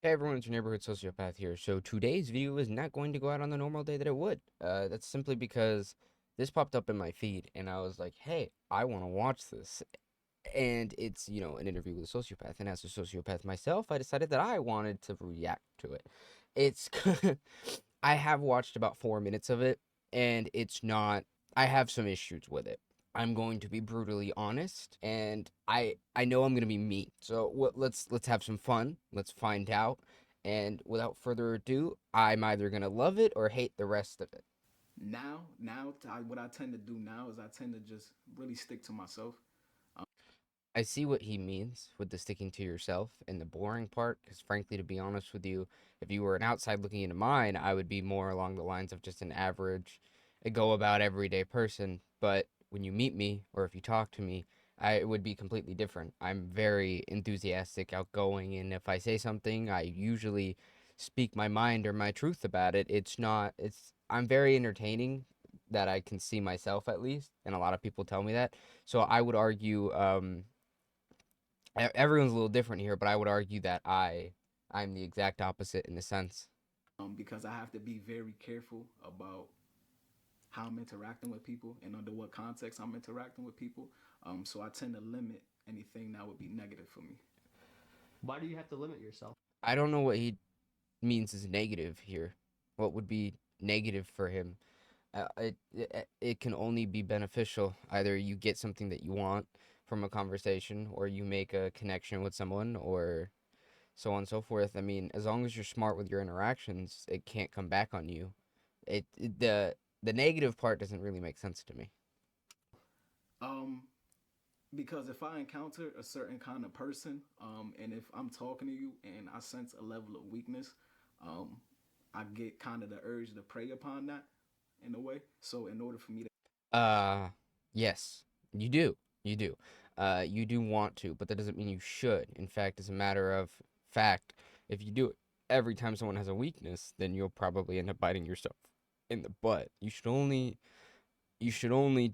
Hey everyone, it's your neighborhood sociopath here. So today's video is not going to go out on the normal day that it would. That's simply because this popped up in my feed and I was like, hey, I want to watch this. And it's, an interview with a sociopath. And as a sociopath myself, I decided that I wanted to react to it. It's, I have watched about 4 minutes of it and it's not, I have some issues with it. I'm going to be brutally honest, and I know I'm gonna be me. So let's have some fun. Let's find out. And without further ado, I'm either gonna love it or hate the rest of it. What I tend to do now is I tend to just really stick to myself. I see what he means with the sticking to yourself and the boring part, because frankly, to be honest with you, if you were an outside looking into mine, I would be more along the lines of just an average, go about everyday person. But when you meet me, or if you talk to me, it would be completely different. I'm very enthusiastic, outgoing, and if I say something, I usually speak my mind or my truth about it. I'm very entertaining, that I can see myself at least, and a lot of people tell me that. So I would argue, everyone's a little different here, but I would argue that I'm the exact opposite in a sense. Because I have to be very careful about how I'm interacting with people and under what context I'm interacting with people. So I tend to limit anything that would be negative for me. Why do you have to limit yourself? I don't know what he means is negative here. What would be negative for him? It can only be beneficial. Either you get something that you want from a conversation, or you make a connection with someone, or so on and so forth. I mean, as long as you're smart with your interactions, it can't come back on you. The negative part doesn't really make sense to me. Um, because if I encounter a certain kind of person, and if I'm talking to you and I sense a level of weakness, um, I get kind of the urge to prey upon that in a way. So in order for me to Uh, yes, you do. You do. You do want to, but that doesn't mean you should. In fact, as a matter of fact, if you do it every time someone has a weakness, then you'll probably end up biting yourself in the butt. You should only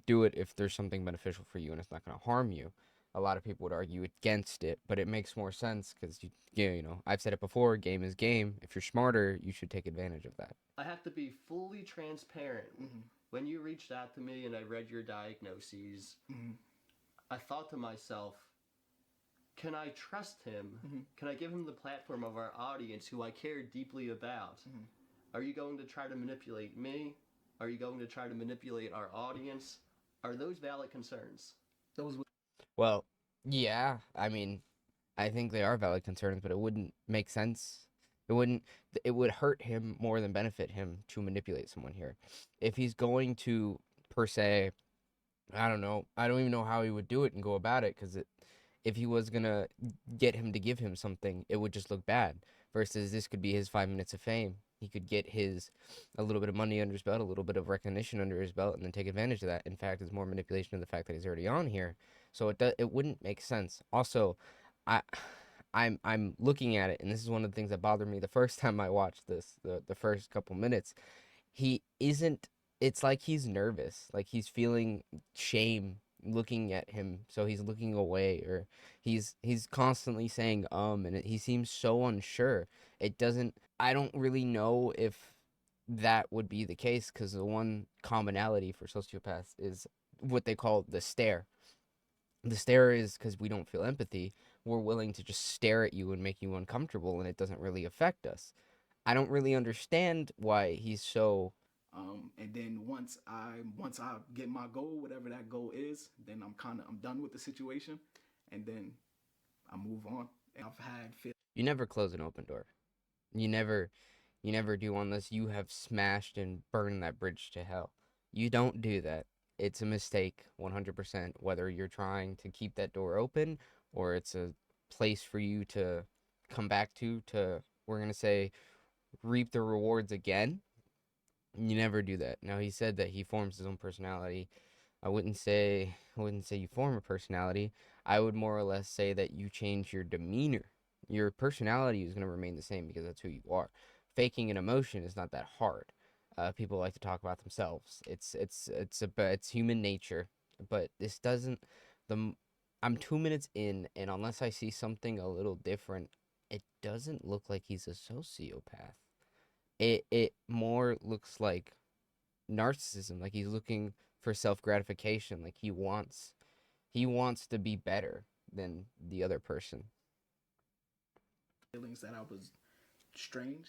do it if there's something beneficial for you and it's not going to harm you. A lot of people would argue against it, but it makes more sense because I've said it before, game is game. If you're smarter, you should take advantage of that. I have to be fully transparent. mm-hmm, When you reached out to me and I read your diagnoses, mm-hmm, I thought to myself, can I trust him? mm-hmm, Can I give him the platform of our audience who I care deeply about? mm-hmm. Are you going to try to manipulate me? Are you going to try to manipulate our audience? Are those valid concerns? Those Well, yeah, I mean, I think they are valid concerns, but it wouldn't make sense. It wouldn't, it would hurt him more than benefit him to manipulate someone here. If he's going to, per se, I don't know, I don't even know how he would do it and go about it, because if he was gonna get him to give him something, it would just look bad. Versus this could be his 5 minutes of fame. He could get a little bit of money under his belt, a little bit of recognition under his belt, and then take advantage of that. In fact, it's more manipulation of the fact that he's already on here, so it wouldn't make sense. Also, I I'm looking at it, and this is one of the things that bothered me the first time I watched this, the first couple minutes. He isn't. It's like he's nervous, like he's feeling shame looking at him, so he's looking away, or he's constantly saying and he seems so unsure. It doesn't I don't really know if that would be the case, because the one commonality for sociopaths is what they call the stare. The stare is because we don't feel empathy. We're willing to just stare at you and make you uncomfortable, and it doesn't really affect us. I don't really understand why he's so. and then once I get my goal, whatever that goal is, then I'm done with the situation, and then I move on. And I've had fail. You never close an open door. You never you never do, unless you have smashed and burned that bridge to hell. You don't do that. It's a mistake 100%, whether you're trying to keep that door open, or it's a place for you to come back to, we're going to say, reap the rewards again. You never do that. Now, he said that he forms his own personality. I wouldn't say you form a personality. I would more or less say that you change your demeanor. Your personality is going to remain the same because that's who you are. Faking an emotion is not that hard. People like to talk about themselves. It's human nature. But this doesn't. The I'm 2 minutes in, and unless I see something a little different it doesn't look like he's a sociopath. It more looks like narcissism, like he's looking for self-gratification, like he wants to be better than the other person. Feelings that I was strange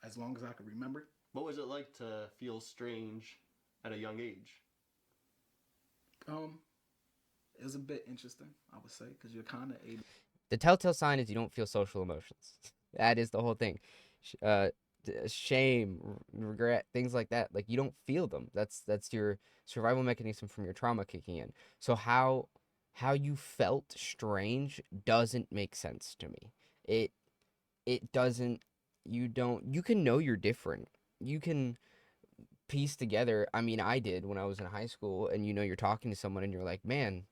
as long as I could remember. What was it like to feel strange at a young age? Um, it was a bit interesting, I would say, because you're kind of able. The telltale sign is you don't feel social emotions. That is the whole thing. Uh, shame, regret, things like that. Like you don't feel them. That's your survival mechanism from your trauma kicking in. So how you felt strange doesn't make sense to me. It it doesn't. You can know you're different. You can piece together. I mean, I did when I was in high school, and you're talking to someone, and you're like, man,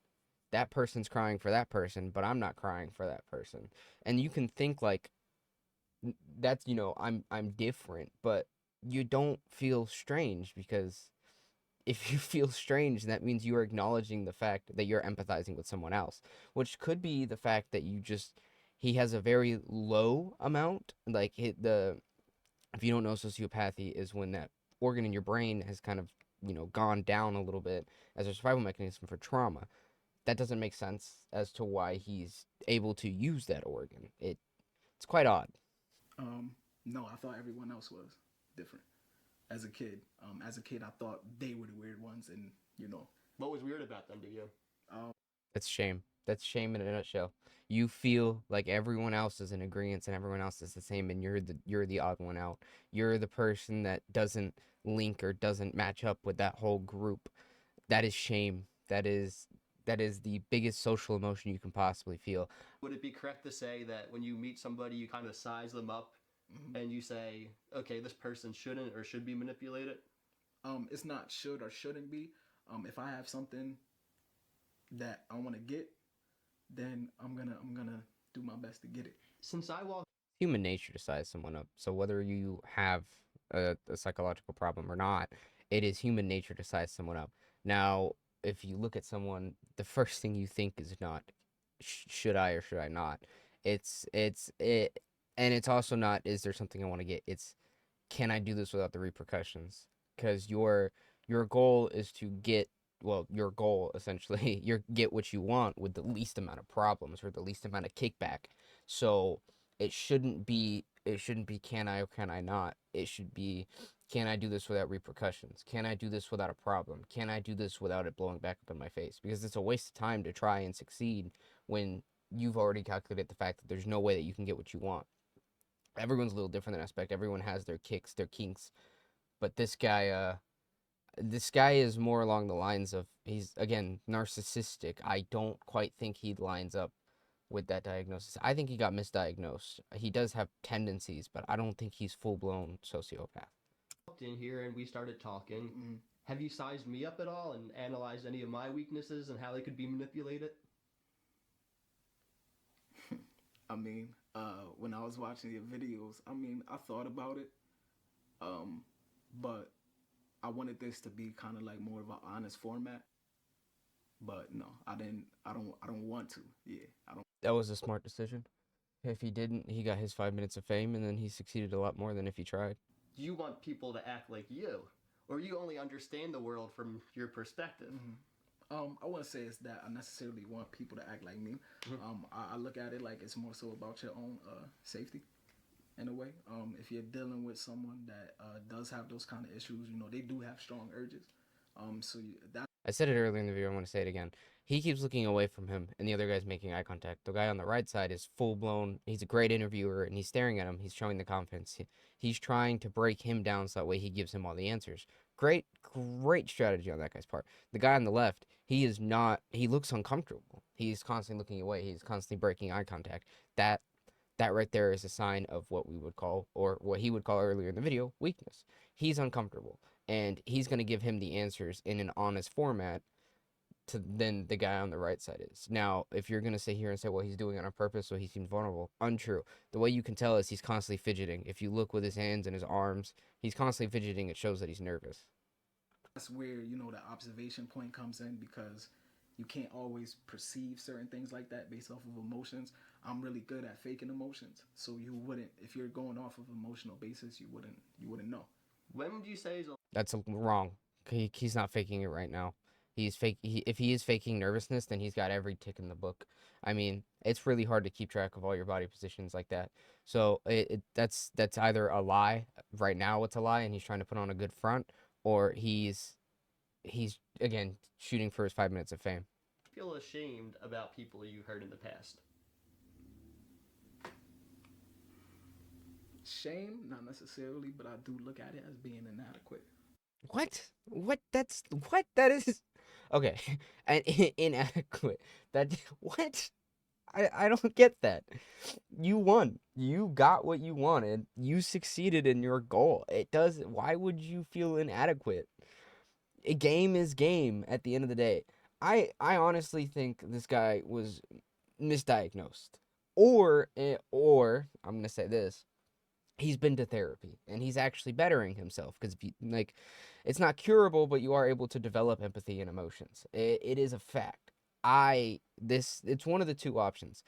that person's crying for that person, but I'm not crying for that person. And you can think like that's I'm different, but you don't feel strange because if you feel strange, that means you are acknowledging the fact that you're empathizing with someone else, which could be the fact that he has a very low amount, like if you don't know, sociopathy is when that organ in your brain has kind of gone down a little bit as a survival mechanism for trauma. That doesn't make sense as to why he's able to use that organ. It's quite odd. Um, no, I thought everyone else was different as a kid. As a kid, I thought they were the weird ones, and you know, What was weird about them to you? um, That's shame. That's shame in a nutshell. You feel like everyone else is in agreement and everyone else is the same, and you're the odd one out. You're the person that doesn't link or doesn't match up with that whole group. That is shame. That is the biggest social emotion you can possibly feel. Would it be correct to say that when you meet somebody, you kind of size them up mhm. and you say, okay, this person shouldn't or should be manipulated? It's not should or shouldn't be. If I have something that I want to get, then I'm gonna do my best to get it. Since I walked Human nature to size someone up. So whether you have a psychological problem or not, it is human nature to size someone up. Now, if you look at someone, the first thing you think is not should I or should I not. It, and it's also not is there something I want to get. It's can I do this without the repercussions? Because your goal is to get your goal essentially you get what you want with the least amount of problems or the least amount of kickback. So it shouldn't be can I or can I not. It should be can I do this without repercussions? Can I do this without a problem? Can I do this without it blowing back up in my face? Because it's a waste of time to try and succeed when you've already calculated the fact that there's no way that you can get what you want. Everyone's a little different in that aspect. Everyone has their kicks, their kinks, but this guy is more along the lines of he's again narcissistic. I don't quite think he lines up with that diagnosis. I think he got misdiagnosed. He does have tendencies, but I don't think he's full blown sociopath. in here and we started talking, Mm. have you sized me up at all and analyzed any of my weaknesses and how they could be manipulated? I mean, when I was watching your videos, I mean, I thought about it, um, but I wanted this to be kind of like more of an honest format. But no, I didn't. I don't want to. Yeah, I don't. That was a smart decision. If he didn't, he got his 5 minutes of fame, and then he succeeded a lot more than if he tried. You want people to act like you, or you only understand the world from your perspective. Mhm. I wouldn't say it's that I necessarily want people to act like me. I look at it like it's more so about your own safety in a way. If you're dealing with someone that does have those kind of issues, they do have strong urges. So that I said it earlier in the video. I want to say it again. He keeps looking away from him, and the other guy's making eye contact. The guy on the right side is full blown. He's a great interviewer, and he's staring at him. He's showing the confidence. He's trying to break him down so that way he gives him all the answers. Great, great strategy on that guy's part. The guy on the left, he is not. He looks uncomfortable. He's constantly looking away. He's constantly breaking eye contact. That that right there is a sign of what we would call, or what he would call earlier in the video, weakness. He's uncomfortable, and he's going to give him the answers in an honest format to than the guy on the right side is. Now, if you're going to sit here and say, well, he's doing it on purpose, so he seems vulnerable, untrue. The way you can tell is he's constantly fidgeting. If you look with his hands and his arms, he's constantly fidgeting. It shows that he's nervous. that's where the observation point comes in because you can't always perceive certain things like that based off of emotions. I'm really good at faking emotions. So you wouldn't, if you're going off of emotional basis, you wouldn't know. When would you say is That's wrong. He's not faking it right now. He's fake. If he is faking nervousness, then he's got every tick in the book. I mean, it's really hard to keep track of all your body positions like that. So that's either a lie. Right now, it's a lie, and he's trying to put on a good front, or he's again shooting for his 5 minutes of fame. feel ashamed about people you hurt in the past? Shame, not necessarily, but I do look at it as being inadequate. What? What? That's what? That is. Okay, and inadequate. That what? I don't get that. You won. You got what you wanted. You succeeded in your goal. It does. Why would you feel inadequate? A game is game at the end of the day. I honestly think this guy was misdiagnosed, or I'm gonna say this: he's been to therapy and he's actually bettering himself because like, it's not curable, but you are able to develop empathy and emotions. It is a fact. It's one of the two options.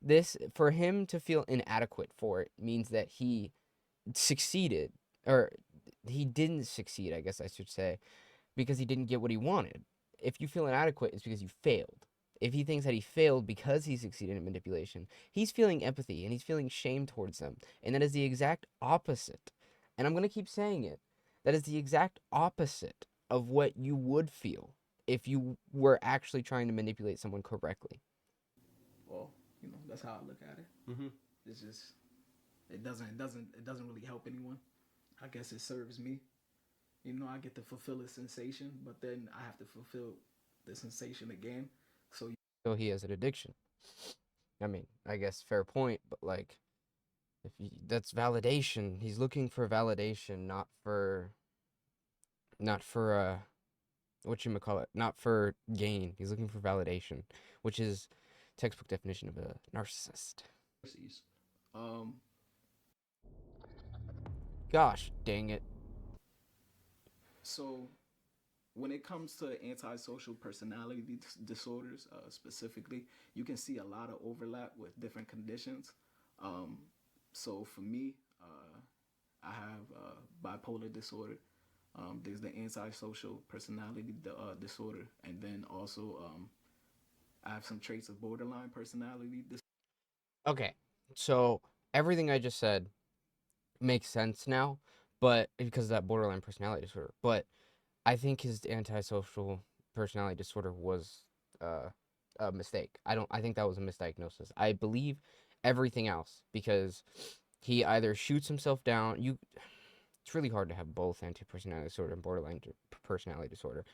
This for him to feel inadequate for it means that he succeeded, or he didn't succeed, I guess I should say, because he didn't get what he wanted. If you feel inadequate, it's because you failed. If he thinks that he failed because he succeeded in manipulation, he's feeling empathy and he's feeling shame towards them. And that is the exact opposite. And I'm going to keep saying it. That is the exact opposite of what you would feel if you were actually trying to manipulate someone correctly. Well, that's how I look at it. Mm-hmm. It's just it doesn't really help anyone. I guess it serves me. I get to fulfill a sensation, but then I have to fulfill the sensation again. So So he has an addiction. I mean, I guess fair point, but like, that's validation. He's looking for validation, not for whatchamacallit, not for gain. He's looking for validation, which is textbook definition of a narcissist. um, Gosh dang it. so when it comes to antisocial personality disorders, specifically, you can see a lot of overlap with different conditions. Um, so for me, I have bipolar disorder. There's the antisocial personality disorder, and then also I have some traits of borderline personality disorder. Okay, so everything I just said makes sense now, but because of that borderline personality disorder. But I think his antisocial personality disorder was uh, a mistake. I think that was a misdiagnosis. I believe everything else because he either shoots himself down. It's really hard to have both anti-personality disorder and borderline personality disorder.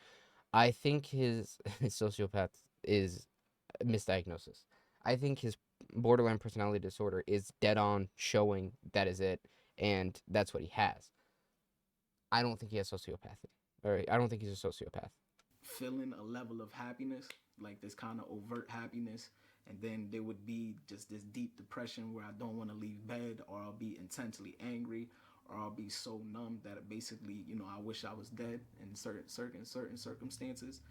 I think his, his sociopath is a misdiagnosis. I think his borderline personality disorder is dead on showing that is it, and that's what he has. I don't think he has sociopathy. Or I don't think he's a sociopath. Feeling a level of happiness, like this kind of overt happiness, and then there would be just this deep depression where I don't want to leave bed, or I'll be intensely angry, or I'll be so numb that basically, I wish I was dead in certain circumstances.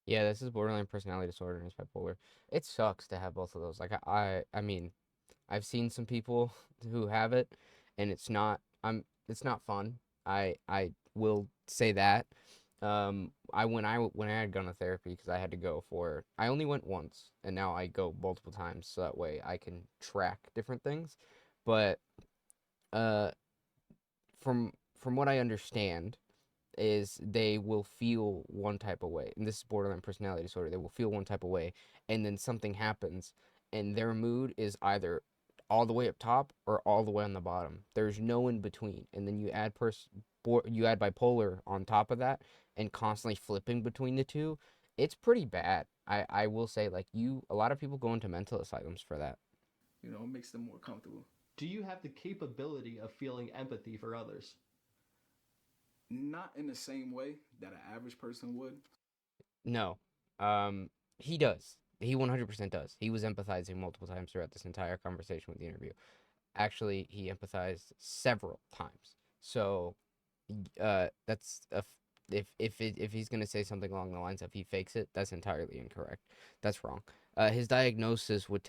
Yeah, this is borderline personality disorder and it's bipolar. It sucks to have both of those. Like I mean, I've seen some people who have it, and it's not fun. I will say that. When I had gone to therapy because I had to go for I only went once and now I go multiple times so that way I can track different things. But uh from what I understand is they will feel one type of way. And this is borderline personality disorder. They will feel one type of way and then something happens and their mood is either all the way up top or all the way on the bottom. There's no in between. And then you add bipolar on top of that and constantly flipping between the two. It's pretty bad. I will say like a lot of people go into mental asylums for that. It makes them more comfortable. Do you have the capability of feeling empathy for others? Not in the same way that an average person would. No. He does. He 100% does. He was empathizing multiple times throughout this entire conversation with the interview. Actually, he empathized several times. So, that's if he's gonna say something along the lines of he fakes it, that's entirely incorrect. That's wrong. His diagnosis would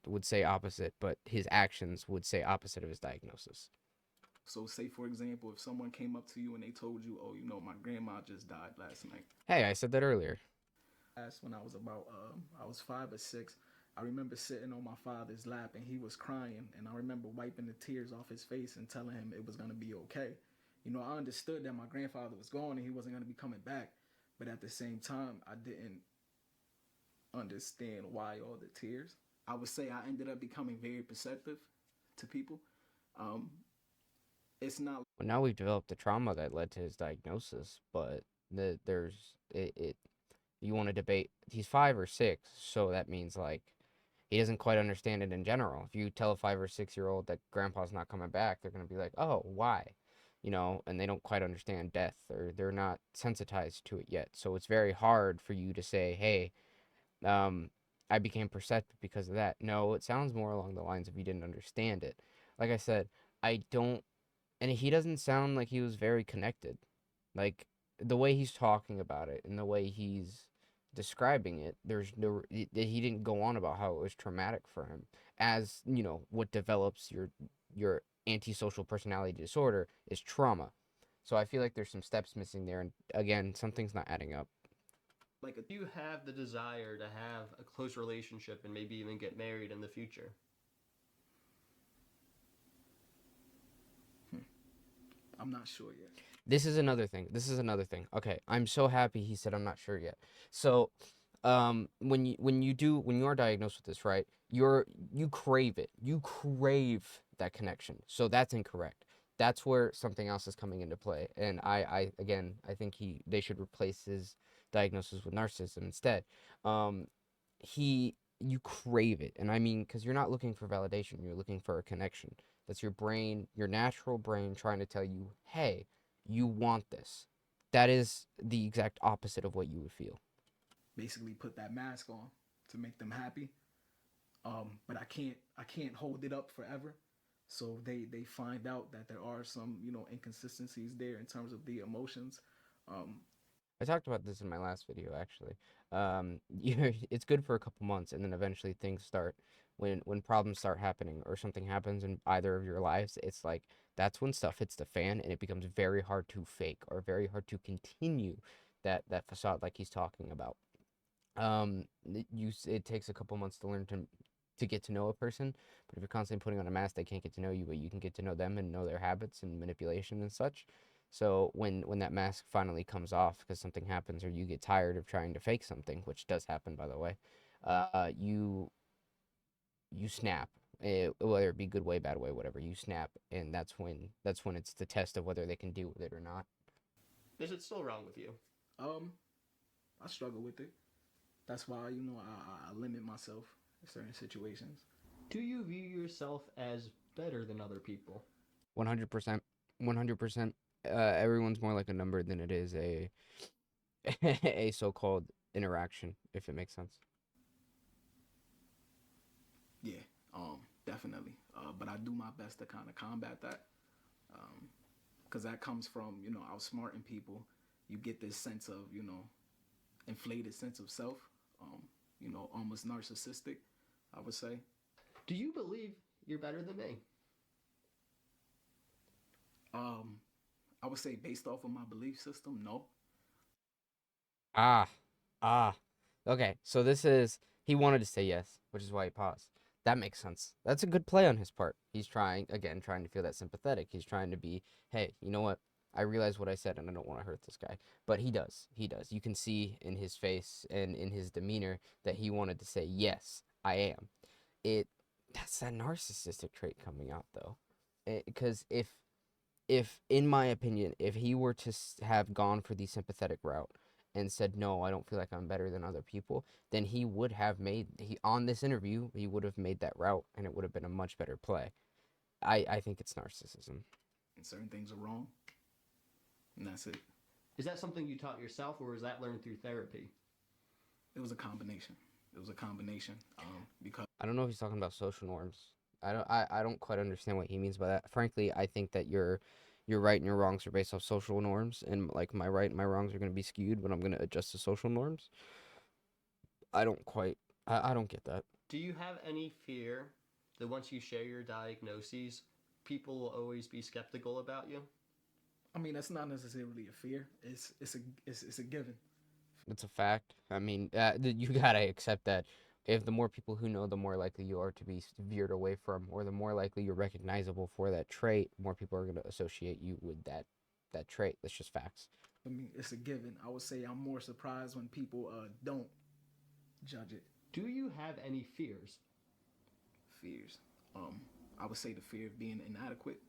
would say opposite, but his actions would say opposite of his diagnosis. So, say for example, if someone came up to you and they told you, "Oh, you know, my grandma just died last night." Hey, I said that earlier. That's when I was about, I was 5 or 6. I remember sitting on my father's lap and he was crying, and I remember wiping the tears off his face and telling him it was gonna be okay. You know, I understood that my grandfather was gone and he wasn't gonna be coming back, but at the same time, I didn't understand why all the tears. I would say I ended up becoming very perceptive to people. Um, it's not Well, now we've developed the trauma that led to his diagnosis, but there's it. You want to debate? He's 5 or 6, so that means like he doesn't quite understand it in general. If you tell a 5 or 6 year old that grandpa's not coming back, they're gonna be like, "Oh, why?" And they don't quite understand death, or they're not sensitized to it yet. So it's very hard for you to say, "Hey, um, I became perceptive because of that." No, it sounds more along the lines of you didn't understand it. Like I said, I don't, and he doesn't sound like he was very connected. Like the way he's talking about it and the way he's describing it, there's no, he didn't go on about how it was traumatic for him. As what develops your antisocial personality disorder is trauma. So I feel like there's some steps missing there, and again, something's not adding up. like a, You have the desire to have a close relationship and maybe even get married in the future. I'm not sure yet. This is another thing. This is another thing. Okay, I'm so happy he said I'm not sure yet. So, when you are diagnosed with this, right? You crave it. You crave that connection. So that's incorrect. That's where something else is coming into play. And I again, I think they should replace his diagnosis with narcissism instead. Um, you crave it, and I mean, because you're not looking for validation, you're looking for a connection. That's your brain, your natural brain, trying to tell you, hey, you want this. That is the exact opposite of what you would feel. Basically, put that mask on to make them happy. But I can't hold it up forever. So they find out that there are some inconsistencies there in terms of the emotions. Um, I talked about this in my last video, actually. It's good for a couple months, and then eventually things start when problems start happening or something happens in either of your lives. It's like that's when stuff hits the fan, and it becomes very hard to fake or very hard to continue that facade like he's talking about. It takes a couple months to learn to get to know a person, but if you're constantly putting on a mask, they can't get to know you, but you can get to know them and know their habits and manipulation and such. So when that mask finally comes off because something happens or you get tired of trying to fake something, which does happen by the way, you snap. Whether it be good way, bad way, whatever, you snap, and that's when it's the test of whether they can deal with it or not. Is it still wrong with you? um, I struggle with it. That's why I limit myself in certain situations. Do you view yourself as better than other people? 100%, 100%. Everyone's more like a number than it is a a so-called interaction, if it makes sense. Yeah, definitely. But I do my best to kind of combat that, because that comes from outsmarting people. You get this sense of inflated sense of self, almost narcissistic, I would say. Do you believe you're better than me? Um, I would say based off of my belief system, no. Ah, ah. Okay, so this is he wanted to say yes, which is why he paused. That makes sense. That's a good play on his part. He's trying again, trying to feel that sympathetic. He's trying to be, hey, you know what? I realize what I said, and I don't want to hurt this guy. But he does. He does. You can see in his face and in his demeanor that he wanted to say yes, I am. It That's that narcissistic trait coming out though, because if in my opinion, if he were to have gone for the sympathetic route and said no, I don't feel like I'm better than other people, then he would have made he on this interview he would have made that route, and it would have been a much better play. I think it's narcissism. And certain things are wrong, and that's it. Is that something you taught yourself, or was that learned through therapy? It was a combination. It was a combination. Because I don't know if he's talking about social norms. I don't quite understand what he means by that. Frankly, I think that your right and your wrongs are based off social norms, and like my right and my wrongs are going to be skewed when I'm going to adjust to social norms. I don't quite I don't get that. Do you have any fear that once you share your diagnoses, people will always be skeptical about you? I mean, that's not necessarily a fear. It's a given. It's a fact. I mean, you gotta accept that if the more people who know, the more likely you are to be veered away from, or the more likely you're recognizable for that trait, more people are gonna associate you with that trait. That's just facts. I mean, it's a given. I would say I'm more surprised when people don't judge it. Do you have any fears? Fears. I would say the fear of being inadequate.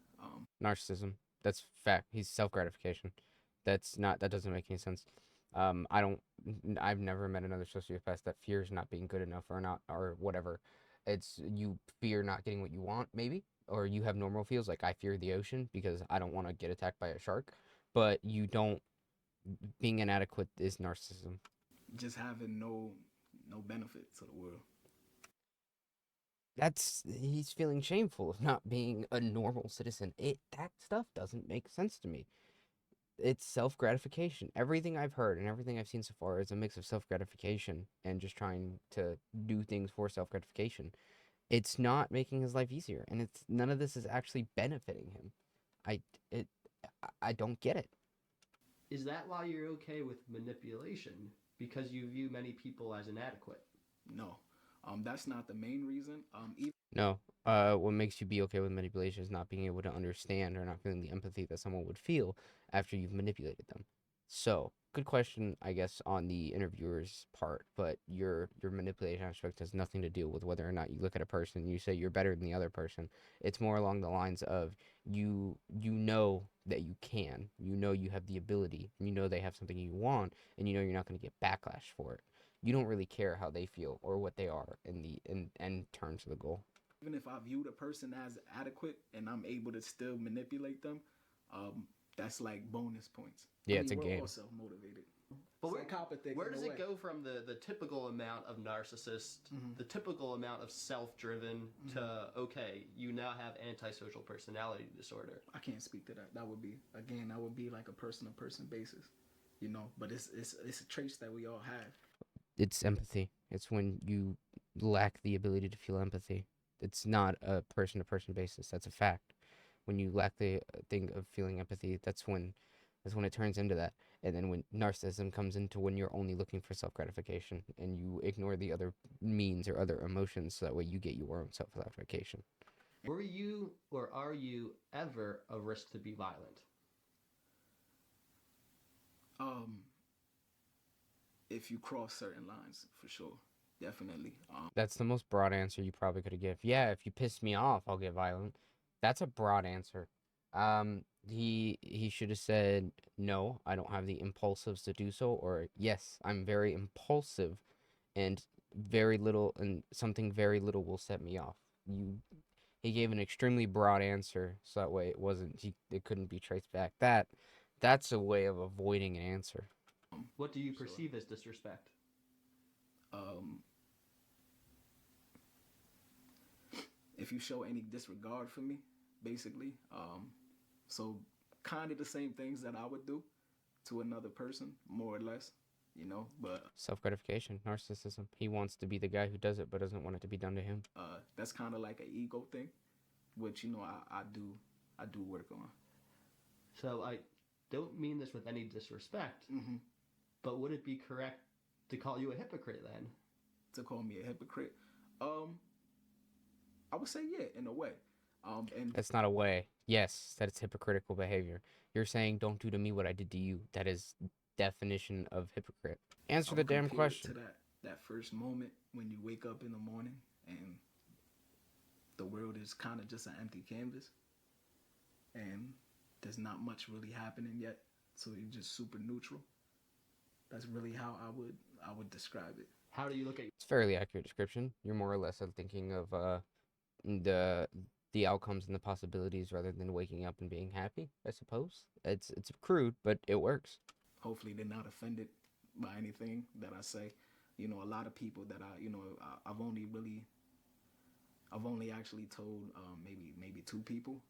Narcissism. That's fact. He's self-gratification. That doesn't make any sense. I've never met another sociopath that fears not being good enough or not or whatever. It's you fear not getting what you want, maybe, or you have normal feels like I fear the ocean because I don't want to get attacked by a shark, but you don't. Being inadequate is narcissism. Just having no benefit to the world. He's feeling shameful of not being a normal citizen. That stuff doesn't make sense to me. It's self-gratification. Everything I've heard and everything I've seen so far is a mix of self-gratification and just trying to do things for self-gratification. It's not making his life easier, and it's none of this is actually benefiting him. I it I don't get it. Is that why you're okay with manipulation? Because you view many people as inadequate? No, that's not the main reason. Even No. What makes you be okay with manipulation is not being able to understand or not feeling the empathy that someone would feel after you've manipulated them. So, good question, I guess, on the interviewer's part, but your manipulation aspect has nothing to do with whether or not you look at a person and you say you're better than the other person. It's more along the lines of you know that you can, you know you have the ability, you know they have something you want, and you know you're not going to get backlash for it. You don't really care how they feel or what they are in the in end terms of the goal. if I view the person as adequate and I'm able to still manipulate them, that's like bonus points. Yeah, I it's a me're game. all self-motivated. But Psychopathic where in a does it way. go from the typical amount of narcissist, the typical amount of self-driven to, okay, you now have antisocial personality disorder? I can't speak to that. That would be like a person-to-person basis, But it's traits that we all have. It's empathy. It's when you lack the ability to feel empathy. It's not a person to person basis. That's a fact. When you lack the thing of feeling empathy, that's when it turns into that. And then when narcissism comes into when you're only looking for self gratification and you ignore the other means or other emotions so that way you get your own self gratification. Were you or are you ever a risk to be violent? If you cross certain lines, for sure, definitely. That's the most broad answer you probably could have given. Yeah, if you piss me off, I'll get violent. That's a broad answer. He should have said no, I don't have the impulsives to do so, or yes, I'm very impulsive, and very little and something very little will set me off. He gave an extremely broad answer, so that way it couldn't be traced back. That's a way of avoiding an answer. What do you Sure. perceive as disrespect? Um, if you show any disregard for me, basically, so kind of the same things that I would do to another person, more or less, But Self gratification, narcissism. He wants to be the guy who does it, but doesn't want it to be done to him. that's kind of like an ego thing, which I do work on. So I don't mean this with any disrespect, but would it be correct to call you a hypocrite then? To call me a hypocrite, I would say yeah, in a way. And That's not a way. Yes, that is hypocritical behavior. You're saying don't do to me what I did to you. That is definition of hypocrite. Answer I the would damn compare it to question. that first moment when you wake up in the morning and the world is kind of just an empty canvas, and there's not much really happening yet, so you're just super neutral. That's really how I would describe it. How do you look at It's a fairly accurate description. You're more or less thinking of the the outcomes and the possibilities rather than waking up and being happy, I suppose. It's crude, but it works. Hopefully, they're not offended by anything that I say. A lot of people that I've only actually told maybe two people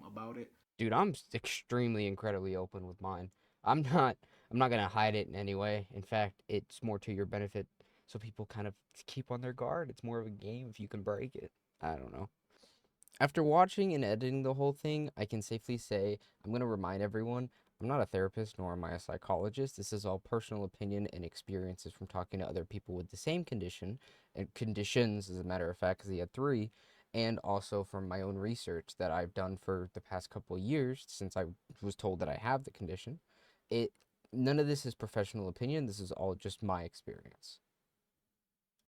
about it. Dude, I'm extremely incredibly open with mine. I'm not I'm not gonna hide it in any way. In fact, it's more to your benefit So people kind of keep on their guard. It's more of a game if you can break it. I don't know. After watching and editing the whole thing, I can safely say I'm going to remind everyone I'm not a therapist nor am I a psychologist. This is all personal opinion and experiences from talking to other people with the same condition and conditions, as a matter of fact, because he had three, and also from my own research that I've done for the past couple of years since I was told that I have the condition. It None of this is professional opinion. This is all just my experience.